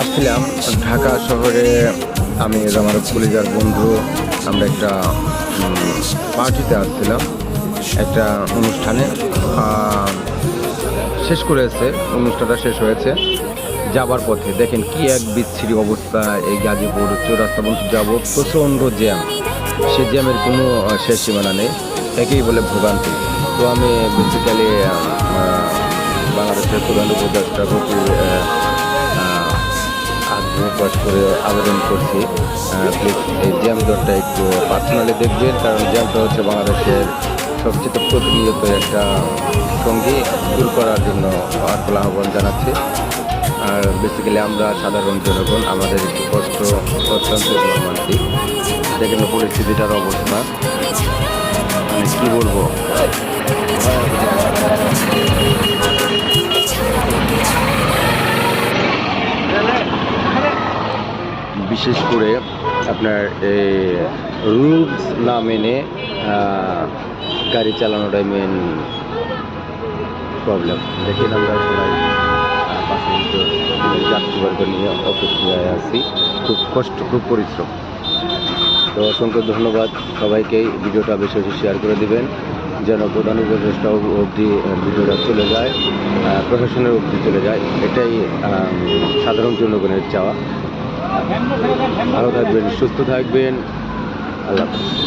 আসছিলাম ঢাকা শহরে। আমি আমার কলিজার বন্ধু, আমরা একটা পার্টিতে আসছিলাম, একটা অনুষ্ঠানে। শেষ করেছে, অনুষ্ঠানটা শেষ হয়েছে। যাবার পথে দেখেন কি এক বিচ্ছিরি অবস্থা। এই গাজীপুর চৌরাস্তা পর্যন্ত যাব, প্রচণ্ড জ্যাম। সে জ্যামের কোনো শেষ সীমানা নেই, একেই বলে ভোগান্তি। তো আমি বেসিক্যালি বাংলাদেশের প্রধান উপদেষ্টার প্রতি আগ্রহ করে আবেদন করছি, প্লিজ এই জ্যাম দরটা একটু পার্সোনালি দেখবেন, কারণ জ্যামটা হচ্ছে বাংলাদেশের সবচেয়ে প্রতিনিয়ত একটা সঙ্গী। দূর করার জন্য আকুল আহ্বান জানাচ্ছি। আর বেসিক্যালি আমরা সাধারণ জনগণ, আমাদের একটু কষ্ট অত্যন্ত মর্মান্তিক। দেখেন পরিস্থিতিটার অবস্থা, মানে কী বলবো। বিশেষ করে আপনার এই রুলস না মেনে গাড়ি চালানোটাই মেন প্রবলেম। দেখেন আমরা সবাই যাত্রীবর্গ নিয়ে অপেক্ষায় আছি, খুব কষ্ট, খুব পরিশ্রম। তো অসংখ্য ধন্যবাদ সবাইকেই। ভিডিওটা বেশি বেশি শেয়ার করে দিবেন, যেন প্রধান উপদেষ্টা অবধি ভিডিওটা চলে যায়, প্রশাসনের অবধি চলে যায়। এটাই সাধারণ জনগণের চাওয়া। ভালো থাকবেন, সুস্থ থাকবেন, আল্লাহ হাফেজ।